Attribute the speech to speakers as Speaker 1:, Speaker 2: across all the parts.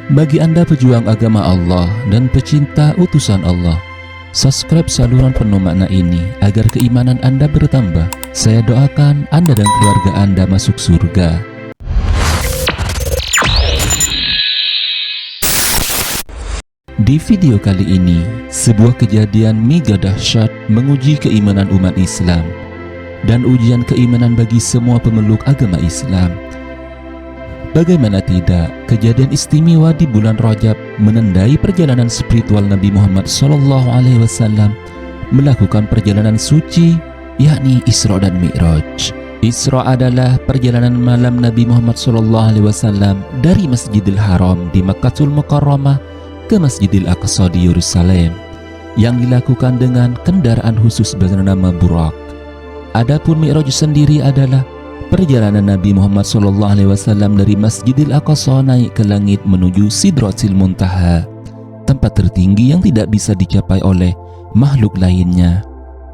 Speaker 1: Bagi Anda pejuang agama Allah dan pecinta utusan Allah, subscribe saluran penuh makna ini agar keimanan Anda bertambah. Saya doakan Anda dan keluarga Anda masuk surga. Di video kali ini, sebuah kejadian mega dahsyat menguji keimanan umat Islam dan ujian keimanan bagi semua pemeluk agama Islam. Bagaimana tidak, kejadian istimewa di bulan Rajab menandai perjalanan spiritual Nabi Muhammad SAW melakukan perjalanan suci, yakni Isra dan Mi'raj. Isra adalah perjalanan malam Nabi Muhammad SAW dari Masjidil Haram di Makkahul Mukarramah ke Masjidil Aqsa di Yerusalem yang dilakukan dengan kendaraan khusus bernama Burak. Adapun Mi'raj sendiri adalah perjalanan Nabi Muhammad SAW dari Masjidil Aqsa naik ke langit menuju Sidratil Muntaha, tempat tertinggi yang tidak bisa dicapai oleh makhluk lainnya.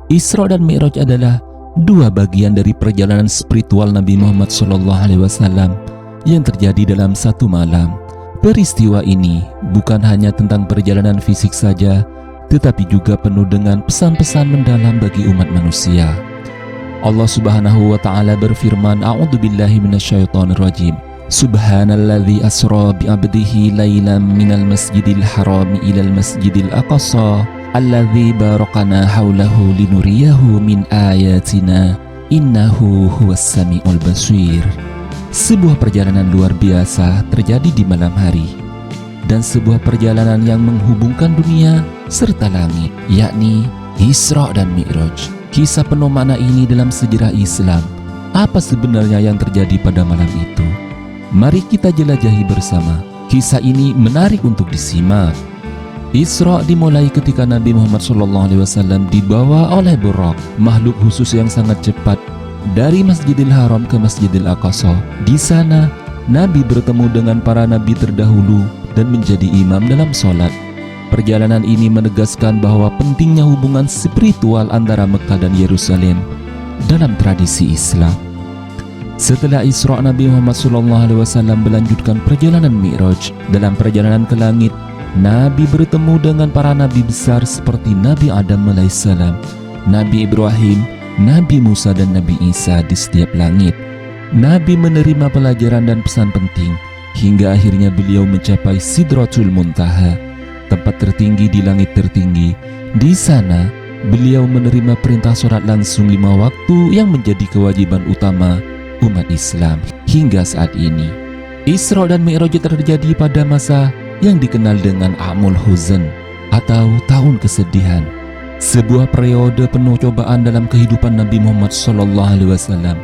Speaker 1: Isra dan Mi'raj adalah dua bagian dari perjalanan spiritual Nabi Muhammad SAW yang terjadi dalam satu malam. Peristiwa ini bukan hanya tentang perjalanan fisik saja, tetapi juga penuh dengan pesan-pesan mendalam bagi umat manusia. Allah Subhanahu wa taala berfirman, A'udzubillahi minasyaitonirrajim. Subhanalladzi asra bi'abdihi lailan minal masjidil harami ilal masjidil aqsa alladzi barakana haulahu linuriyahu min ayatina innahu huwas samiul basir. Sebuah perjalanan luar biasa terjadi di malam hari, dan sebuah perjalanan yang menghubungkan dunia serta langit, yakni Isra dan Mi'raj. Kisah penuh makna ini dalam sejarah Islam. Apa sebenarnya yang terjadi pada malam itu? Mari kita jelajahi bersama. Kisah ini menarik untuk disimak. Isra dimulai ketika Nabi Muhammad SAW dibawa oleh Burak, makhluk khusus yang sangat cepat, dari Masjidil Haram ke Masjidil Aqsa. Di sana, Nabi bertemu dengan para nabi terdahulu dan menjadi imam dalam sholat. Perjalanan ini menegaskan bahwa pentingnya hubungan spiritual antara Mekah dan Yerusalem dalam tradisi Islam. Setelah Isra, Nabi Muhammad SAW melanjutkan perjalanan Mi'raj. Dalam perjalanan ke langit, Nabi bertemu dengan para nabi besar seperti Nabi Adam AS, Nabi Ibrahim, Nabi Musa dan Nabi Isa di setiap langit. Nabi menerima pelajaran dan pesan penting hingga akhirnya beliau mencapai Sidratul Muntaha, tempat tertinggi di langit tertinggi. Di sana beliau menerima perintah sholat langsung 5 waktu yang menjadi kewajiban utama umat Islam hingga saat ini. Isra dan Mi'raj terjadi pada masa yang dikenal dengan Amul Huzn atau tahun kesedihan. Sebuah periode penuh cobaan dalam kehidupan Nabi Muhammad SAW.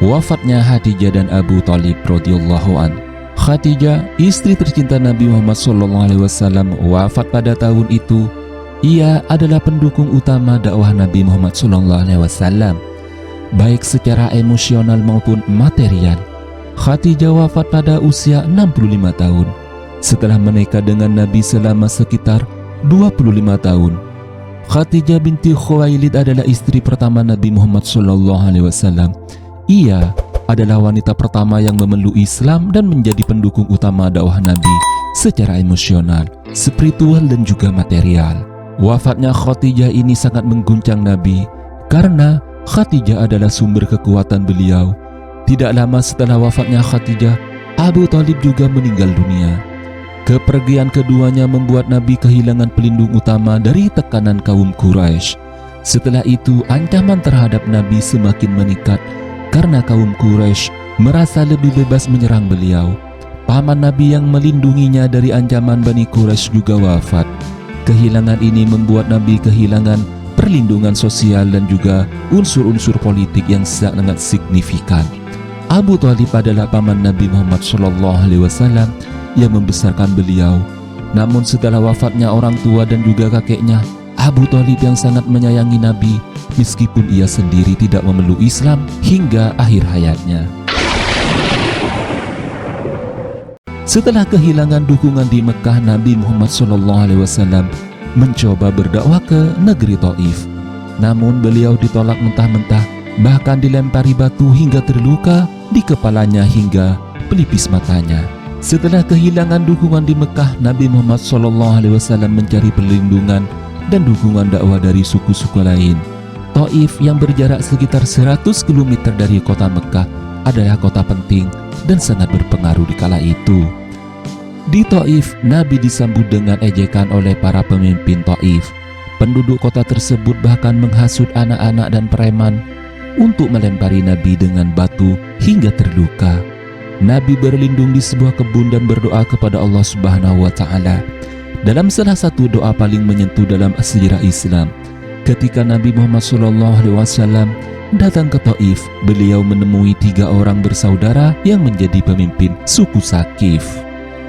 Speaker 1: Wafatnya Khadijah dan Abu Thalib radhiyallahu an. Khadijah, istri tercinta Nabi Muhammad SAW, wafat pada tahun itu. Ia adalah pendukung utama dakwah Nabi Muhammad SAW, baik secara emosional maupun material. Khadijah wafat pada usia 65 tahun. Setelah menikah dengan Nabi selama sekitar 25 tahun. Khadijah binti Khuwailid adalah istri pertama Nabi Muhammad SAW. Ia adalah wanita pertama yang memeluk Islam dan menjadi pendukung utama dakwah Nabi secara emosional, spiritual dan juga material. Wafatnya Khadijah ini sangat mengguncang Nabi karena Khadijah adalah sumber kekuatan beliau. Tidak lama setelah wafatnya Khadijah, Abu Thalib juga meninggal dunia. Kepergian keduanya membuat Nabi kehilangan pelindung utama dari tekanan kaum Quraisy. Setelah itu, ancaman terhadap Nabi semakin meningkat karena kaum Quraisy merasa lebih bebas menyerang beliau. Paman Nabi yang melindunginya dari ancaman Bani Quraisy juga wafat. Kehilangan ini membuat Nabi kehilangan perlindungan sosial dan juga unsur-unsur politik yang sangat signifikan. Abu Thalib adalah paman Nabi Muhammad SAW yang membesarkan beliau. Namun setelah wafatnya orang tua dan juga kakeknya, Abu Thalib yang sangat menyayangi Nabi meskipun ia sendiri tidak memeluk Islam hingga akhir hayatnya. Setelah kehilangan dukungan di Mekah, Nabi Muhammad SAW mencoba berdakwah ke negeri Taif. Namun beliau ditolak mentah-mentah bahkan dilempari batu hingga terluka di kepalanya hingga pelipis matanya. Setelah kehilangan dukungan di Mekah, Nabi Muhammad SAW mencari perlindungan dan dukungan dakwah dari suku-suku lain. Taif yang berjarak sekitar 100 km dari kota Mekah adalah kota penting dan sangat berpengaruh di kala itu. Di Taif, Nabi disambut dengan ejekan oleh para pemimpin Taif. Penduduk kota tersebut bahkan menghasut anak-anak dan preman untuk melempari Nabi dengan batu hingga terluka. Nabi berlindung di sebuah kebun dan berdoa kepada Allah Subhanahu wa Ta'ala. Dalam salah satu doa paling menyentuh dalam sejarah Islam, ketika Nabi Muhammad SAW datang ke Taif, beliau menemui 3 orang bersaudara yang menjadi pemimpin suku Sakif.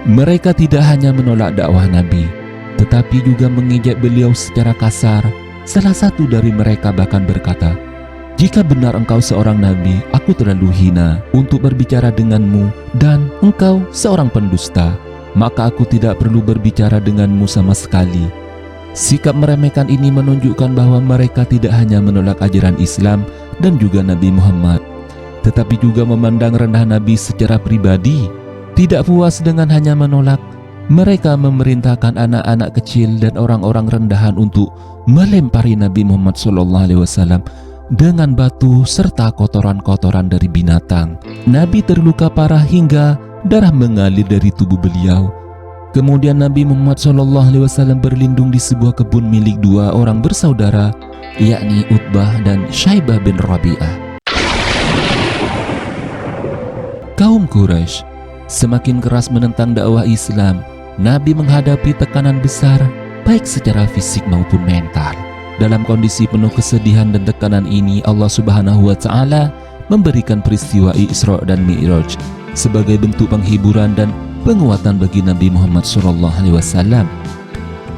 Speaker 1: Mereka tidak hanya menolak dakwah Nabi, tetapi juga mengejek beliau secara kasar. Salah satu dari mereka bahkan berkata, "Jika benar engkau seorang nabi, aku terlalu hina untuk berbicara denganmu, dan engkau seorang pendusta, maka aku tidak perlu berbicara denganmu sama sekali." Sikap meremehkan ini menunjukkan bahwa mereka tidak hanya menolak ajaran Islam dan juga Nabi Muhammad, tetapi juga memandang rendah Nabi secara pribadi. Tidak puas dengan hanya menolak, mereka memerintahkan anak-anak kecil dan orang-orang rendahan untuk melempari Nabi Muhammad SAW dengan batu serta kotoran-kotoran dari binatang. Nabi terluka parah hingga darah mengalir dari tubuh beliau. Kemudian Nabi Muhammad SAW berlindung di sebuah kebun milik 2 orang bersaudara, yakni Utbah dan Syaibah bin Rabi'ah. Kaum Quraisy semakin keras menentang dakwah Islam. Nabi menghadapi tekanan besar, baik secara fisik maupun mental. Dalam kondisi penuh kesedihan dan tekanan ini, Allah Subhanahu wa Ta'ala memberikan peristiwa Isra dan Mi'raj sebagai bentuk penghiburan dan penguatan bagi Nabi Muhammad SAW.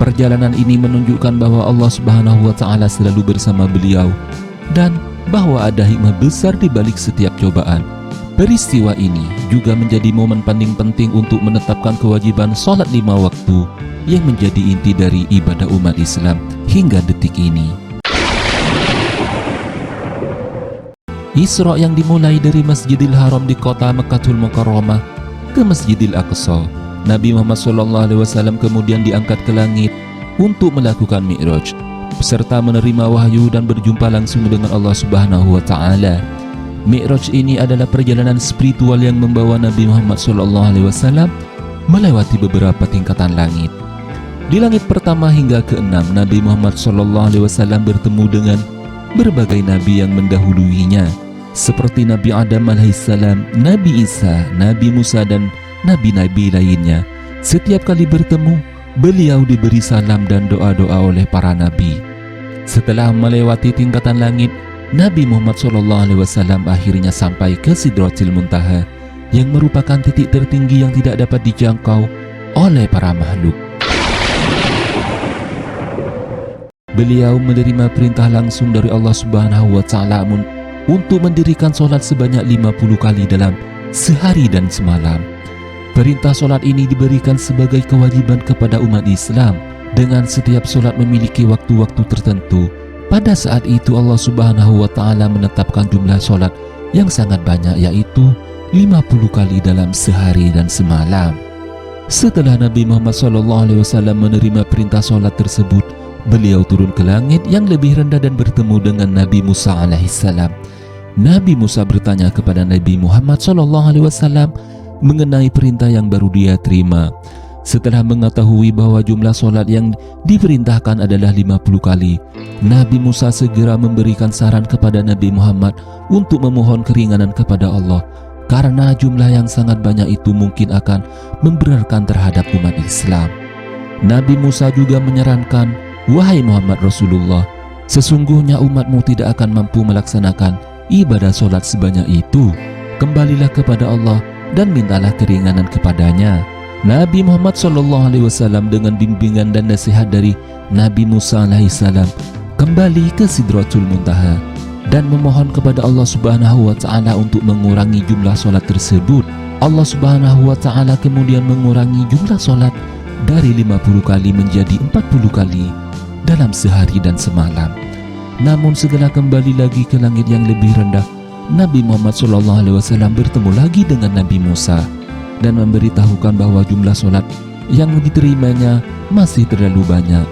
Speaker 1: Perjalanan ini menunjukkan bahwa Allah Subhanahu wa Ta'ala selalu bersama beliau dan bahwa ada hikmah besar di balik setiap cobaan. Peristiwa ini juga menjadi momen paling penting untuk menetapkan kewajiban sholat 5 waktu yang menjadi inti dari ibadah umat Islam hingga detik ini. Isra yang dimulai dari Masjidil Haram di kota Mekkatul Mukarramah ke Masjidil Aqsa. Nabi Muhammad SAW kemudian diangkat ke langit untuk melakukan Mi'raj, serta menerima wahyu dan berjumpa langsung dengan Allah Subhanahu wa Ta'ala. Mi'raj ini adalah perjalanan spiritual yang membawa Nabi Muhammad SAW melewati beberapa tingkatan langit. Di langit pertama hingga ke-6, Nabi Muhammad SAW bertemu dengan berbagai nabi yang mendahuluinya, seperti Nabi Adam alaihissalam, Nabi Isa, Nabi Musa, dan nabi-nabi lainnya. Setiap kali bertemu, beliau diberi salam dan doa-doa oleh para nabi. Setelah melewati tingkatan langit, Nabi Muhammad SAW akhirnya sampai ke Sidratil Muntaha, yang merupakan titik tertinggi yang tidak dapat dijangkau oleh para makhluk. Beliau menerima perintah langsung dari Allah Subhanahu wa Ta'ala untuk mendirikan sholat sebanyak 50 kali dalam sehari dan semalam. Perintah sholat ini diberikan sebagai kewajiban kepada umat Islam, dengan setiap sholat memiliki waktu-waktu tertentu. Pada saat itu Allah Subhanahu wa Ta'ala menetapkan jumlah sholat yang sangat banyak, yaitu 50 kali dalam sehari dan semalam. Setelah Nabi Muhammad SAW menerima perintah sholat tersebut, beliau turun ke langit yang lebih rendah dan bertemu dengan Nabi Musa alaihissalam. Nabi Musa bertanya kepada Nabi Muhammad SAW mengenai perintah yang baru dia terima. Setelah mengetahui bahwa jumlah sholat yang diperintahkan adalah 50 kali, Nabi Musa segera memberikan saran kepada Nabi Muhammad untuk memohon keringanan kepada Allah, karena jumlah yang sangat banyak itu mungkin akan memberatkan terhadap umat Islam. Nabi Musa juga menyarankan, "Wahai Muhammad Rasulullah, sesungguhnya umatmu tidak akan mampu melaksanakan ibadah sholat sebanyak itu. Kembalilah kepada Allah dan mintalah keringanan kepadanya." Nabi Muhammad SAW dengan bimbingan dan nasihat dari Nabi Musa alaihissalam kembali ke Sidratul Muntaha dan memohon kepada Allah Subhanahu wa Ta'ala untuk mengurangi jumlah sholat tersebut. Allah Subhanahu wa Ta'ala kemudian mengurangi jumlah sholat dari 50 kali menjadi 40 kali dalam sehari dan semalam. Namun setelah kembali lagi ke langit yang lebih rendah, Nabi Muhammad SAW bertemu lagi dengan Nabi Musa dan memberitahukan bahwa jumlah solat yang diterimanya masih terlalu banyak.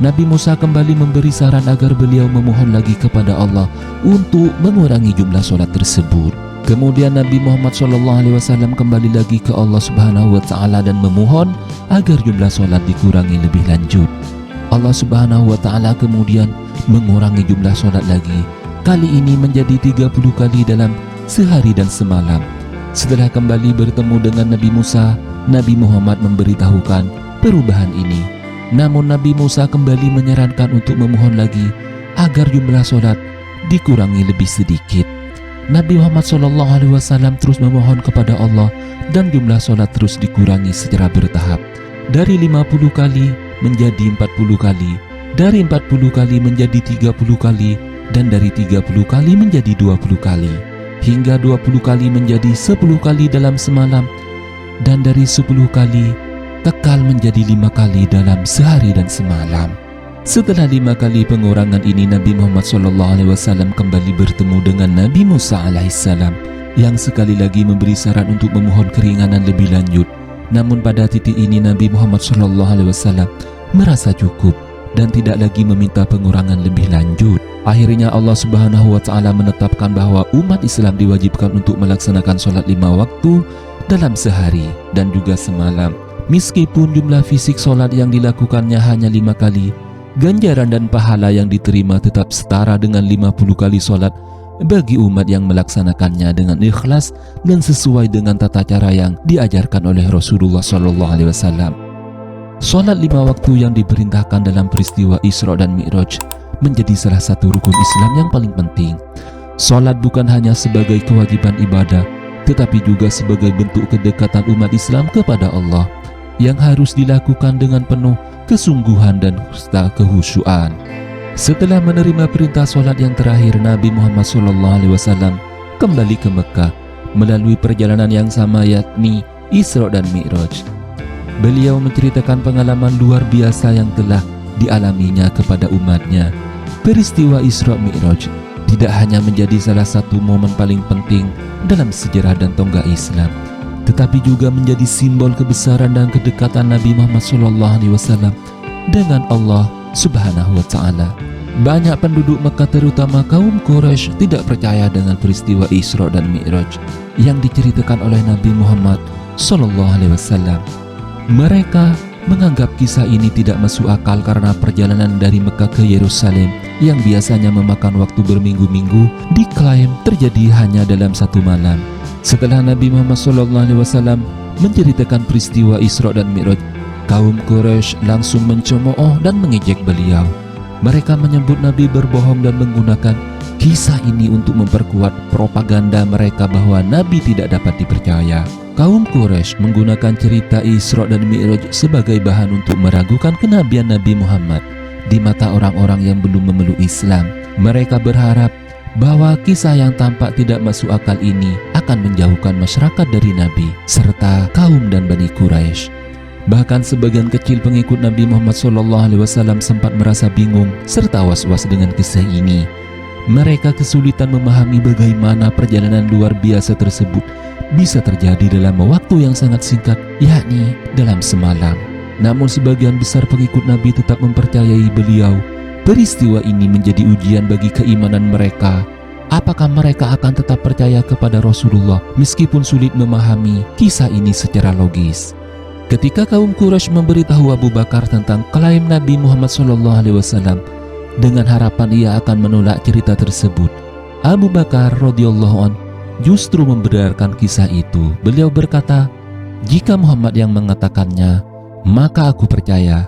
Speaker 1: Nabi Musa kembali memberi saran agar beliau memohon lagi kepada Allah untuk mengurangi jumlah solat tersebut. Kemudian Nabi Muhammad SAW kembali lagi ke Allah Subhanahu wa Ta'ala dan memohon agar jumlah solat dikurangi lebih lanjut. Allah Subhanahu wa Ta'ala kemudian mengurangi jumlah solat lagi, kali ini menjadi 30 kali dalam sehari dan semalam. Setelah kembali bertemu dengan Nabi Musa, Nabi Muhammad memberitahukan perubahan ini. Namun Nabi Musa kembali menyarankan untuk memohon lagi agar jumlah solat dikurangi lebih sedikit. Nabi Muhammad SAW terus memohon kepada Allah dan jumlah solat terus dikurangi secara bertahap. Dari 50 kali menjadi 40 kali, dari 40 kali menjadi 30 kali, dan dari 30 kali menjadi 20 kali, hingga 20 kali menjadi 10 kali dalam semalam, dan dari 10 kali kekal menjadi 5 kali dalam sehari dan semalam. Setelah 5 kali pengurangan ini, Nabi Muhammad SAW kembali bertemu dengan Nabi Musa alaihissalam yang sekali lagi memberi saran untuk memohon keringanan lebih lanjut. Namun pada titik ini Nabi Muhammad SAW merasa cukup dan tidak lagi meminta pengurangan lebih lanjut. Akhirnya Allah Subhanahu wa Ta'ala menetapkan bahwa umat Islam diwajibkan untuk melaksanakan sholat 5 waktu dalam sehari dan juga semalam. Meskipun jumlah fisik sholat yang dilakukannya hanya 5 kali, ganjaran dan pahala yang diterima tetap setara dengan 50 kali sholat bagi umat yang melaksanakannya dengan ikhlas dan sesuai dengan tata cara yang diajarkan oleh Rasulullah SAW. Sholat 5 waktu yang diperintahkan dalam peristiwa Isra dan Mi'raj menjadi salah satu rukun Islam yang paling penting. Sholat bukan hanya sebagai kewajiban ibadah, tetapi juga sebagai bentuk kedekatan umat Islam kepada Allah yang harus dilakukan dengan penuh kesungguhan dan kehusyuan. Setelah menerima perintah sholat yang terakhir, Nabi Muhammad SAW kembali ke Mekah melalui perjalanan yang sama, yakni Isra dan Mi'raj. Beliau menceritakan pengalaman luar biasa yang telah dialaminya kepada umatnya. Peristiwa Isra Mi'raj tidak hanya menjadi salah satu momen paling penting dalam sejarah dan tonggak Islam, tetapi juga menjadi simbol kebesaran dan kedekatan Nabi Muhammad SAW dengan Allah Subhanahu wa Ta'ala. Banyak penduduk Mekah, terutama kaum Quraisy, tidak percaya dengan peristiwa Isra dan Mi'raj yang diceritakan oleh Nabi Muhammad SAW. Mereka menganggap kisah ini tidak masuk akal karena perjalanan dari Mekah ke Yerusalem yang biasanya memakan waktu berminggu-minggu diklaim terjadi hanya dalam 1 malam. Setelah Nabi Muhammad SAW menceritakan peristiwa Isra dan Mi'raj, kaum Quraisy langsung mencemooh dan mengejek beliau. Mereka menyebut Nabi berbohong dan menggunakan kisah ini untuk memperkuat propaganda mereka bahwa Nabi tidak dapat dipercaya. Kaum Quraisy menggunakan cerita Isra dan Mi'raj sebagai bahan untuk meragukan kenabian Nabi Muhammad di mata orang-orang yang belum memeluk Islam. Mereka berharap bahwa kisah yang tampak tidak masuk akal ini akan menjauhkan masyarakat dari Nabi serta kaum dan Bani Quraisy. Bahkan sebagian kecil pengikut Nabi Muhammad SAW sempat merasa bingung serta was-was dengan kisah ini. Mereka kesulitan memahami bagaimana perjalanan luar biasa tersebut bisa terjadi dalam waktu yang sangat singkat, yakni dalam semalam. Namun sebagian besar pengikut Nabi tetap mempercayai beliau. Peristiwa ini menjadi ujian bagi keimanan mereka. Apakah mereka akan tetap percaya kepada Rasulullah meskipun sulit memahami kisah ini secara logis? Ketika kaum Quraisy memberitahu Abu Bakar tentang klaim Nabi Muhammad SAW dengan harapan ia akan menolak cerita tersebut, Abu Bakar radhiyallahu anhu justru membenarkan kisah itu. Beliau berkata, "Jika Muhammad yang mengatakannya, maka aku percaya.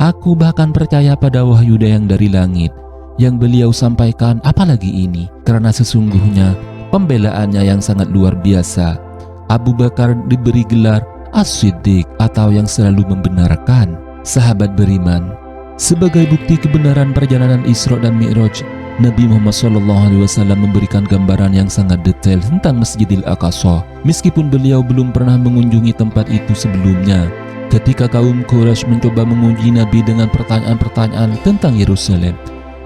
Speaker 1: Aku bahkan percaya pada wahyu yang dari langit yang beliau sampaikan, apalagi ini, karena sesungguhnya pembelaannya yang sangat luar biasa." Abu Bakar diberi gelar As-Siddiq atau yang selalu membenarkan. Sahabat beriman, sebagai bukti kebenaran perjalanan Isra dan Mi'raj, Nabi Muhammad SAW memberikan gambaran yang sangat detail tentang Masjidil Aqsa meskipun beliau belum pernah mengunjungi tempat itu sebelumnya. Ketika kaum Quraisy mencoba menguji Nabi dengan pertanyaan-pertanyaan tentang Yerusalem,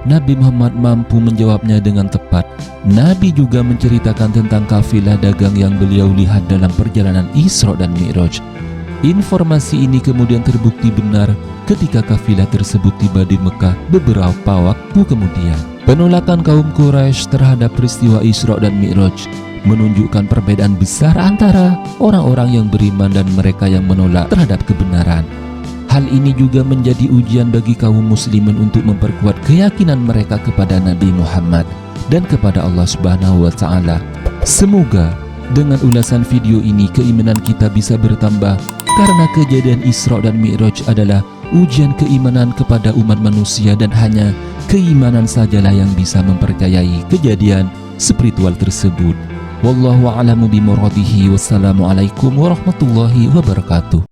Speaker 1: Nabi Muhammad mampu menjawabnya dengan tepat. Nabi juga menceritakan tentang kafilah dagang yang beliau lihat dalam perjalanan Isra dan Mi'raj. Informasi ini kemudian terbukti benar ketika kafilah tersebut tiba di Mekah beberapa waktu kemudian. Penolakan kaum Quraisy terhadap peristiwa Isra dan Mi'raj menunjukkan perbedaan besar antara orang-orang yang beriman dan mereka yang menolak terhadap kebenaran. Hal ini juga menjadi ujian bagi kaum muslimin untuk memperkuat keyakinan mereka kepada Nabi Muhammad dan kepada Allah Subhanahu wa taala. Semoga dengan ulasan video ini keimanan kita bisa bertambah, karena kejadian Isra dan Mi'raj adalah ujian keimanan kepada umat manusia dan hanya keimanan sajalah yang bisa mempercayai kejadian spiritual tersebut. Wallahu a'lamu bimuradihi. Wassalamualaikum warahmatullahi wabarakatuh.